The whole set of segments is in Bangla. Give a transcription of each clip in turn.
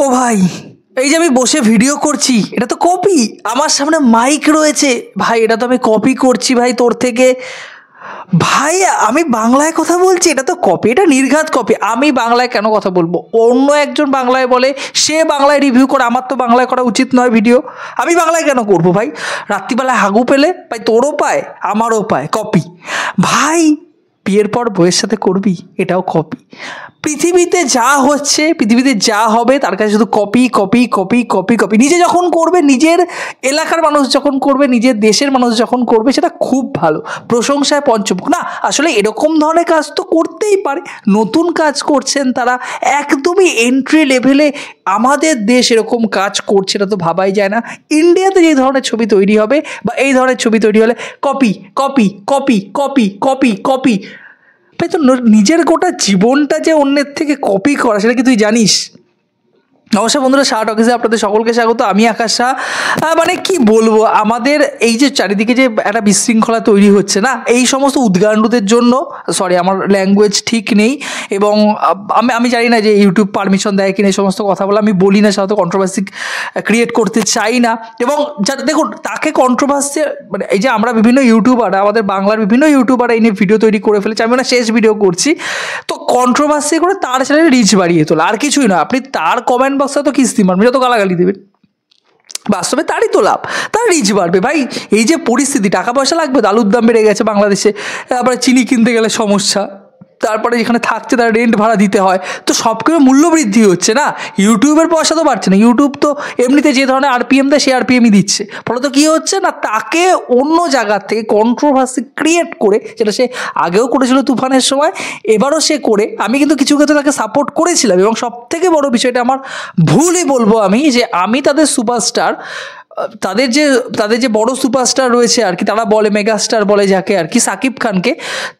ও ভাই, এই যে আমি বসে ভিডিও করছি, এটা তো কপি। আমার সামনে মাইক রয়েছে ভাই, এটা তো আমি কপি করছি ভাই তোর থেকে। ভাই আমি বাংলায় কথা বলছি, এটা তো কপি, এটা নির্ঘাত কপি। আমি বাংলায় কেন কথা বলবো? অন্য একজন বাংলায় বলে, সে বাংলায় রিভিউ করে, আমার তো বাংলায় করা উচিত নয় ভিডিও। আমি বাংলায় কেন করবো ভাই? রাত্রিবেলায় হাগু পেলে ভাই তোরও পায় আমারও পায়, কপি ভাই। বিয়ের পর বইয়ের সাথে করবি, এটাও কপি। পৃথিবীতে যা হচ্ছে, পৃথিবীতে যা হবে, তার কাছে শুধু copy copy copy copy copy. নিজে যখন করবে, নিজের এলাকার মানুষ যখন করবে, নিজের দেশের মানুষ যখন করবে, সেটা খুব ভালো, প্রশংসায় পঞ্চমুখ। না আসলে এরকম ধরনের কাজ তো করতেই পারে। নতুন কাজ করছেন তারা, একদমই এন্ট্রি লেভেলে আমাদের দেশ এরকম কাজ করছে, এটা তো ভাবাই যায় না। ইন্ডিয়াতে যে ধরনের ছবি তৈরি হবে বা এই ধরনের ছবি তৈরি হলে copy copy copy copy copy copy. ভাই তো নিজের গোটা জীবনটা যে অন্যের থেকে কপি করা, সেটা কি তুই জানিস? নমস্কার বন্ধুরা, শাহ টকিজে আপনাদের সকলকে স্বাগত। আমি আকাশ শাহ। মানে কি বলবো, আমাদের এই যে চারিদিকে যে একটা বিশৃঙ্খলা তৈরি হচ্ছে না, এই সমস্ত উদ্গান্ডুদের জন্য, সরি আমার ল্যাঙ্গুয়েজ ঠিক নেই, এবং আমি জানি না যে ইউটিউব পারমিশন দেয় কিনা এই সমস্ত কথা বলে। আমি বলি না, সাধারণত কন্ট্রোভার্সি ক্রিয়েট করতে চাই না। এবং দেখুন, তাকে কন্ট্রোভার্সি, মানে এই যে আমরা বিভিন্ন ইউটিউবার, আমাদের বাংলার বিভিন্ন ইউটিউবার এই নিয়ে ভিডিও তৈরি করে ফেলেছে, আমি না শেষ ভিডিও করছি, তো কন্ট্রোভার্সি করে তার চ্যানেলে রিচ বাড়িয়ে তোলা, আর কিছুই না। আপনি তার কমেন্ট বক্সে তো কিস্তি মারবেন, যত গালাগালি দেবেন, বাস্তবে তারই তো লাভ, তার রিচ বাড়বে ভাই। এই যে পরিস্থিতি, টাকা পয়সা লাগবে, আলুর দাম বেড়ে গেছে বাংলাদেশে, তারপরে চিনি কিনতে গেলে সমস্যা, তারপরে যেখানে থাকছে তার রেন্ট ভাড়া দিতে হয়, তো সব কিছু মূল্য বৃদ্ধি হচ্ছে না। ইউটিউবের পয়সা তো বাড়ছে না, ইউটিউব তো এমনিতে যে ধরনের আরপিএম দেয় সে আরপিএমই দিচ্ছে। ফলে তো কী হচ্ছে না, তাকে অন্য জায়গার থেকে কন্ট্রোভার্সি ক্রিয়েট করে, যেটা সে আগেও করেছিল তুফানের সময়, এবারও সে করে, আমি কিন্তু কিছু ক্ষেত্রে তাকে সাপোর্ট করেছিলাম। এবং সবথেকে বড় বিষয়টা আমার ভুলই বলবো আমি, যে আমি তাদের সুপারস্টার, তাদের যে বড় সুপারস্টার রয়েছে আর কি, তারা বলে মেগাস্টার বলে যাকে আর কি, সাকিব খানকে,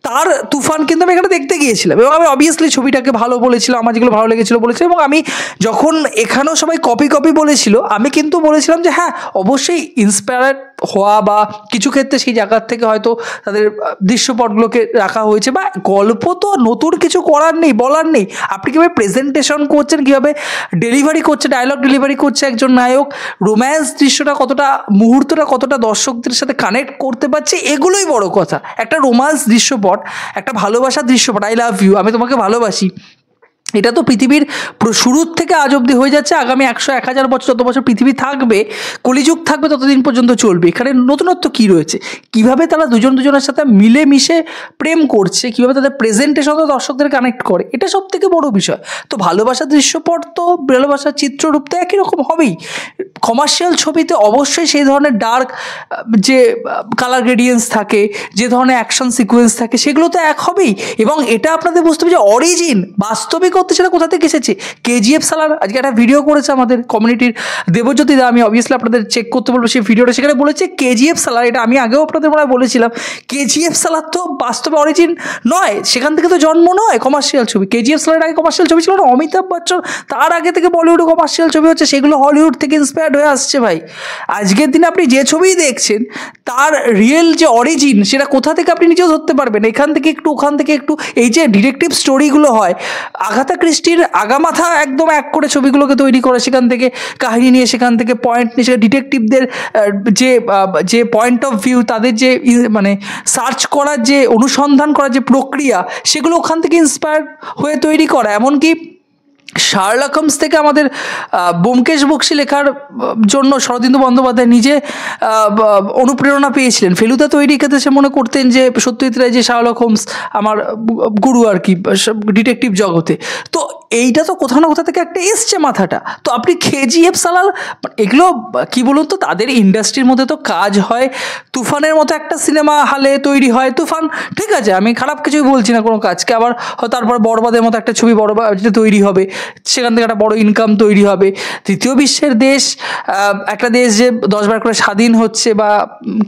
তার তুফান কিন্তু আমি এখানে দেখতে গিয়েছিলাম, এবং আমি অবভিয়াসলি ছবিটাকে ভালো বলেছিলাম, আমার যেগুলো ভালো লেগেছিলো বলেছিলাম। এবং আমি যখন এখানেও সবাই কপি কপি বলেছিল, আমি কিন্তু বলেছিলাম যে হ্যাঁ অবশ্যই ইন্সপায়ার্ড হওয়া, বা কিছু ক্ষেত্রে সেই জায়গার থেকে হয়তো তাদের দৃশ্যপটগুলোকে রাখা হয়েছে, বা গল্প তো নতুন কিছু করার নেই, বলার নেই। আপনি কীভাবে প্রেজেন্টেশন করছেন, কীভাবে ডেলিভারি করছে, ডায়লগ ডেলিভারি করছে একজন নায়ক, রোম্যান্স দৃশ্যটা কতটা, মুহূর্তটা কতটা দর্শকদের সাথে কানেক্ট করতে পারছে, এগুলোই বড় কথা। একটা রোম্যান্স দৃশ্যপট, একটা ভালোবাসার দৃশ্যপট, আই লাভ ইউ, আমি তোমাকে ভালোবাসি, এটা তো পৃথিবীর শুরুর থেকে আজ অবধি হয়ে যাচ্ছে। আগামী 100-1000 বছর, যত বছর পৃথিবী থাকবে, কলিযুগ থাকবে, ততদিন পর্যন্ত চলবে। এখানে নতুনত্ব কী রয়েছে? কিভাবে তারা দুজনের সাথে মিলেমিশে প্রেম করছে, কিভাবে তাদের প্রেজেন্টেশন দর্শকদের কানেক্ট করে, এটা সব থেকে বড় বিষয়। তো ভালোবাসার দৃশ্যপট তো, ভালোবাসার চিত্ররূপ তো একই রকম হবেই। কমার্শিয়াল ছবিতে অবশ্যই সেই ধরনের ডার্ক যে কালার গ্রেডিয়েন্টস থাকে, যে ধরনের অ্যাকশন সিকোয়েন্স থাকে, সেগুলো তো এক হবেই। এবং এটা আপনাদের বুঝতে হবে যে অরিজিন বাস্তবিক করতে, সেটা কোথা থেকে এসেছে। কেজিএফ সালার আজকে একটা ভিডিও করেছে আমাদের কমিউনিটির দেবজ্যোতি দা, আমি অবভিয়াসলি আপনাদের চেক করতে বলবো সেই ভিডিওটা, সেখানে বলেছে কেজিএফ সালার, এটা আমি আগেও আপনাদের মনে হয় বলেছিলাম, কেজিএফ সালার তো বাস্তবে অরিজিন নয়, সেখান থেকে তো জন্ম নয় কমার্শিয়াল ছবি। কেজিএফ সালার আগে কমার্শিয়াল ছবি ছিল না, অমিতাভ বচ্চন তার আগে থেকে বলিউডে কমার্শিয়াল ছবি হচ্ছে, সেগুলো হলিউড থেকে ইন্সপায়ার্ড হয়ে আসছে ভাই। আজকের দিনে আপনি যে ছবিই দেখছেন, তার রিয়েল যে অরিজিন, সেটা কোথা থেকে আপনি নিজেও ধরতে পারবেন। এখান থেকে একটু, ওখান থেকে একটু, এই যে ডিটেকটিভ স্টোরিগুলো হয়, আগাথা ক্রিস্টির আগামাথা একদম এক করে ছবিগুলোকে তৈরি করে, সেখান থেকে কাহিনী নিয়ে, সেখান থেকে পয়েন্ট নিয়ে, সেখানে ডিটেকটিভদের যে পয়েন্ট অফ ভিউ, তাদের যে মানে সার্চ করার যে অনুসন্ধান করার যে প্রক্রিয়া, সেগুলো ওখান থেকে ইন্সপায়ার্ড হয়ে তৈরি করা। এমনকি শার্লক হোমস থেকে আমাদের ব্যোমকেশ বক্সী লেখার জন্য শরদিন্দু বন্দ্যোপাধ্যায় নিজে অনুপ্রেরণা পেয়েছিলেন। ফেলুদা তৈরির ক্ষেত্রে সে মনে করতেন যে সত্যজিৎ রায় যে শার্লক হোমস আমার গুরু আর কি ডিটেকটিভ জগতে। তো এইটা তো কোথাও না কোথা থেকে একটা এসছে মাথাটা। তো আপনি কেজিএফ সালার, এগুলো কি বলুন তো, তাদের ইন্ডাস্ট্রির মধ্যে তো কাজ হয়। তুফানের মতো একটা সিনেমা হলে তৈরি হয়, তুফান ঠিক আছে, আমি খারাপ কিছুই বলছি না কোনো কাজকে। আবার তারপর বরবাদের মতো একটা ছবি বড়বাজে তৈরি হবে, সেখান থেকে একটা বড় ইনকাম তৈরি হবে। তৃতীয় বিশ্বের দেশ, একটা দেশ যে 10বার করে স্বাধীন হচ্ছে, বা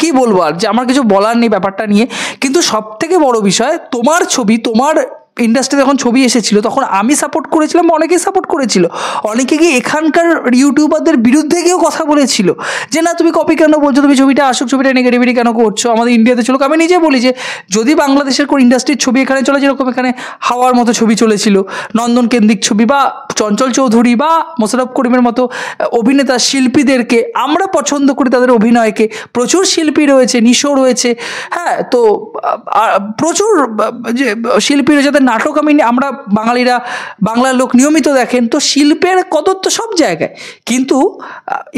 কি বলবো, আর যে আমার কিছু বলার নেই ব্যাপারটা নিয়ে। কিন্তু সব থেকে বড় বিষয়, তোমার ছবি, তোমার ইন্ডাস্ট্রিতে যখন ছবি এসেছিল তখন আমি সাপোর্ট করেছিলাম, অনেকেই সাপোর্ট করেছিল, অনেকে গিয়ে এখানকার ইউটিউবারদের বিরুদ্ধে গিয়েও কথা বলেছিল যে না তুমি কপি কেন বলছো, তুমি ছবিটা আসুক, ছবিটা নেগেটিভিটি কেন করছো, আমাদের ইন্ডিয়াতে চলুক। আমি নিজে বলি যে যদি বাংলাদেশের কোনো ইন্ডাস্ট্রির ছবি এখানে চলে, যেরকম এখানে হাওয়ার মতো ছবি চলেছিল, নন্দন কেন্দ্রিক ছবি, বা চঞ্চল চৌধুরী বা মোশাররফ করিমের মতো অভিনেতা শিল্পীদেরকে আমরা পছন্দ করি, তাদের অভিনয়কে। প্রচুর শিল্পী রয়েছে, নিশো রয়েছে, হ্যাঁ, তো প্রচুর যে শিল্পী রয়েছে, যাদের নাটক আমরা বাঙালিরা, বাংলার লোক নিয়মিত দেখেন। তো শিল্পের কদর তো সব জায়গায়, কিন্তু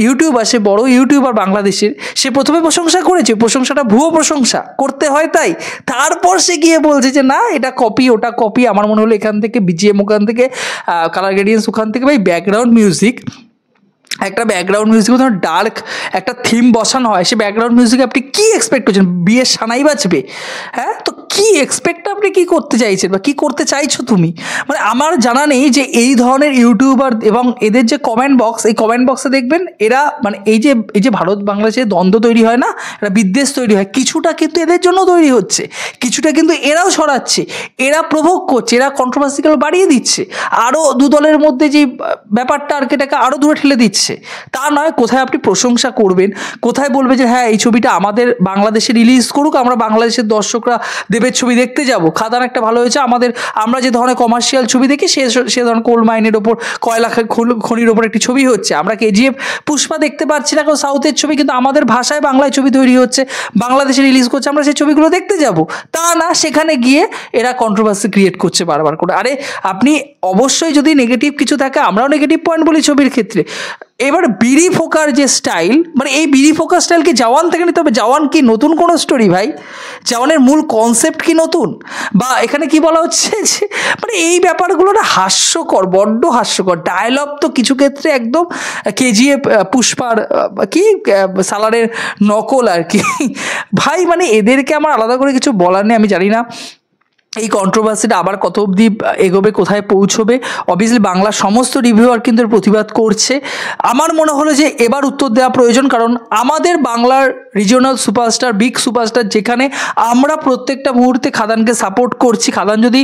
ইউটিউবার, সে বড় ইউটিউবার বাংলাদেশের, সে প্রথমে প্রশংসা করেছে, প্রশংসাটা ভুয়ো প্রশংসা করতে হয়, তারপর সে গিয়ে বলছে যে না এটা কপি, ওটা কপি। আমার মনে হলো এখান থেকে বিজিএম, ওখান থেকে কালার গ্রেডিয়েন্টস, ওখান থেকে ভাই ব্যাকগ্রাউন্ড মিউজিক, একটা ব্যাকগ্রাউন্ড মিউজিক ধরুন ডার্ক একটা থিম বসানো হয়, সে ব্যাকগ্রাউন্ড মিউজিকে আপনি কী এক্সপেক্ট করছেন? বিয়ের সানাই বাজবে? হ্যাঁ, তো কী এক্সপেক্ট, আপনি কী করতে চাইছেন বা কী করতে চাইছো তুমি? মানে আমার জানা নেই যে এই ধরনের ইউটিউবার এবং এদের যে কমেন্ট বক্স, এই কমেন্ট বক্সে দেখবেন এরা মানে এই যে ভারত বাংলাদেশে দ্বন্দ্ব তৈরি হয় না, এটা বিদ্বেষ তৈরি হয়, কিছুটা কিন্তু এদের জন্য তৈরি হচ্ছে, কিছুটা কিন্তু এরাও ছড়াচ্ছে, এরা প্রভোগ করছে, এরা কন্ট্রোভার্সিক্যাল বাড়িয়ে দিচ্ছে, আরও দু দলের মধ্যে যে ব্যাপারটা আর এটাকে আরও দূরে ঠেলে দিচ্ছে। তা নয়, কোথায় আপনি প্রশংসা করবেন, কোথায় বলবে যে হ্যাঁ এই ছবিটা আমাদের বাংলাদেশে রিলিজ করুক, আমরা বাংলাদেশের দর্শকরা দেবের ছবি দেখতে যাব, খাদান একটা ভালো হয়েছে, আমরা যে ধরনের কমার্শিয়াল ছবি দেখি সে ধরনের কোল মাইনের ওপর, কয়লা খনির ওপর একটি ছবি হচ্ছে, আমরা কেজিএফ পুষ্পা দেখতে পাচ্ছি না, কারণ সাউথের ছবি, কিন্তু আমাদের ভাষায় বাংলায় ছবি তৈরি হচ্ছে, বাংলাদেশে রিলিজ করছে, আমরা সেই ছবিগুলো দেখতে যাব। তা না, সেখানে গিয়ে এরা কন্ট্রোভার্সি ক্রিয়েট করছে বারবার করে। আরে আপনি অবশ্যই যদি নেগেটিভ কিছু থাকে, আমরাও নেগেটিভ পয়েন্ট বলি ছবির ক্ষেত্রে। এবার বিড়ি ফোকার যে স্টাইল, মানে এই বিড়ি ফোকার স্টাইলকে জওয়ান থেকে নিতে হবে। জওয়ান কি নতুন কোনো স্টোরি ভাই? জওয়ানের মূল কনসেপ্ট কি নতুন? বা এখানে কি বলা হচ্ছে যে মানে এই ব্যাপারগুলো না হাস্যকর, বড্ড হাস্যকর। ডায়লগ তো কিছু ক্ষেত্রে একদম কেজিএফ পুষ্পার কি সালারের নকল আর কি ভাই। মানে এদেরকে আমার আলাদা করে কিছু বলার নেই। আমি জানি না এই কন্ট্রোভার্সিটা আবার কত অবধি এগোবে, কোথায় পৌঁছবে। অবভিয়াসলি বাংলার সমস্ত রিভিউয়ার কিন্তু প্রতিবাদ করছে। আমার মনে হলো যে এবার উত্তর দেওয়া প্রয়োজন, কারণ আমাদের বাংলার রিজিওনাল সুপারস্টার, বিগ সুপারস্টার, যেখানে আমরা প্রত্যেকটা মুহূর্তে খাদানকে সাপোর্ট করছি, খাদান যদি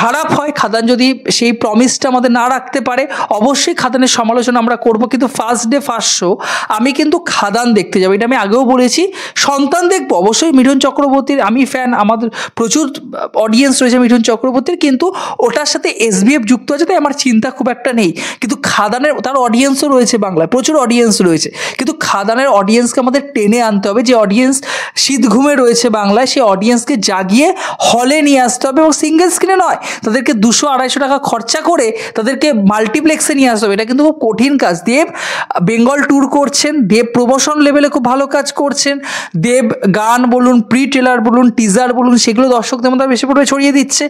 খারাপ হয়, খাদান যদি সেই প্রমিসটা আমাদের না রাখতে পারে, অবশ্যই খাদানের সমালোচনা আমরা করব। কিন্তু ফার্স্ট ডে ফার্স্ট শো আমি কিন্তু খাদান দেখতে যাবো, এটা আমি আগেও বলেছি। সন্তান দেখবো অবশ্যই, মিঠুন চক্রবর্তীর আমি ফ্যান, আমাদের প্রচুর অডিয়েন্স রয়েছে মিঠুন চক্রবর্তীর, কিন্তু ওটার সাথে এসবিএফ যুক্ত আছে, তাই আমার চিন্তা খুব একটা নেই। কিন্তু খাদানের, তার অডিয়েন্সও রয়েছে বাংলায়, প্রচুর অডিয়েন্স রয়েছে, কিন্তু খাদানের অডিয়েন্সকে আমাদের টেনে আনতে হবে। যে অডিয়েন্স শীত ঘুমে রয়েছে বাংলায়, সেই অডিয়েন্সকে জাগিয়ে হলে নিয়ে আসতে হবে, এবং সিঙ্গেল স্ক্রিনে নয়, তাদেরকে 200-250 টাকা খরচা করে তাদেরকে মাল্টিপ্লেক্সে নিয়ে আসতে হবে। এটা কিন্তু খুব কঠিন কাজ। দেব বেঙ্গল ট্যুর করছেন, দেব প্রমোশন লেভেলে খুব ভালো কাজ করছেন, দেব গান বলুন, প্রি ট্রেলার বলুন, টিজার বলুন, সেগুলো দর্শকদের মধ্যে বেশি পরিমাণে ছড়িয়ে দিচ্ছে।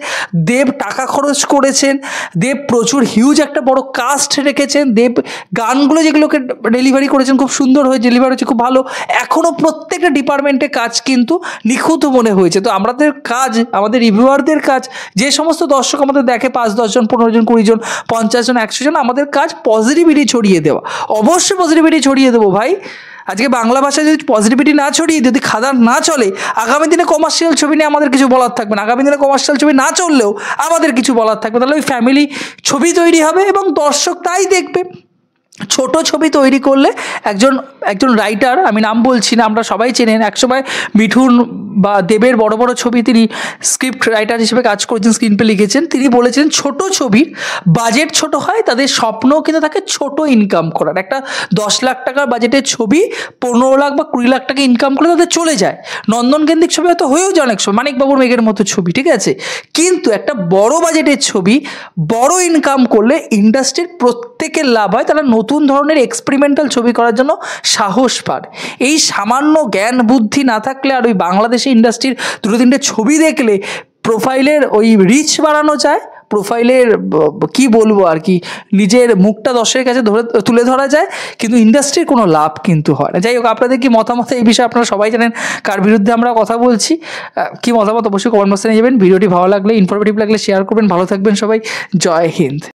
দেব টাকা খরচ করেছেন, দেব প্রচুর হিউজ একটা বড় কাস্ট রেখেছেন, দেব গানগুলো যেগুলোকে ডেলিভারি করেছেন খুব সুন্দর হয়ে ডেলিভারি হচ্ছে, খুব ভালো। এখনও প্রত্যেকটা ডিপার্টমেন্টে কাজ কিন্তু নিখুঁত মনে হয়েছে। তো আমাদের কাজ, আমাদের রিভিউয়ারদের কাজ, যে সমস্ত দর্শক আমাদের দেখে 5-10 জন, 15 জন, 20 জন, 50 জন, 100 জন, আমাদের কাজ পজিটিভিটি ছড়িয়ে দেওয়া। অবশ্যই পজিটিভিটি ছড়িয়ে দেবো ভাই। আজকে বাংলা ভাষায় যদি পজিটিভিটি না ছড়িয়ে, যদি খাদান না চলে, আগামী দিনে কমার্শিয়াল ছবি নিয়ে আমাদের কিছু বলার থাকবে না। আগামী দিনে কমার্শিয়াল ছবি না চললেও আমাদের কিছু বলার থাকবে। তাহলে ওই ফ্যামিলি ছবি তৈরি হবে এবং দর্শক তাই দেখবে। ছোট ছবি তৈরি করলে একজন রাইটার, আমি নাম বলছি না, আমরা সবাই চেনেন, একসময় মিঠুন বা দেবের বড় বড় ছবি তিনি স্ক্রিপ্ট রাইটার হিসেবে কাজ করেছেন, স্ক্রিন প্লে লিখেছেন। তিনি বলেছেন ছোট ছবির বাজেট ছোট হয়, তাদের স্বপ্ন কিন্তু থাকে ছোট ইনকাম করার। একটা 10 লাখ টাকার বাজেটের ছবি 15 লাখ বা 20 লাখ টাকা ইনকাম করে তাদের চলে যায়। নন্দন কেন্দ্রিক ছবি হয়তো হয়েও যায় অনেক সময়, মানিকবাবুর মেঘের মতো ছবি, ঠিক আছে, কিন্তু একটা বড় বাজেটের ছবি বড় ইনকাম করলে ইন্ডাস্ট্রির প্রত্যেকের লাভ হয়। তারা নতুন ধরনের এক্সপেরিমেন্টাল ছবি করার জন্য সাহস পায়। এই সামান্য জ্ঞান বুদ্ধি না থাকলে আর ওই বাংলাদেশি ইন্ডাস্ট্রির 2-3টে ছবি দেখলে প্রোফাইলের ওই রিচ বাড়ানো যায়, প্রোফাইলের কি বলবো আর কি, নিজের মুখটা দর্শকের কাছে তুলে ধরা যায়, কিন্তু ইন্ডাস্ট্রির কোনো লাভ কিন্তু হয় না। যাই হোক, আপনাদের কি মতামত এই বিষয়ে? আপনারা সবাই জানেন কার বিরুদ্ধে আমরা কথা বলছি। কি মতামত অবশ্যই কমেন্ট বক্সে নিয়ে যাবেন। ভিডিওটি ভালো লাগলে, ইনফরমেটিভ লাগলে শেয়ার করবেন। ভালো থাকবেন সবাই। জয় হিন্দ।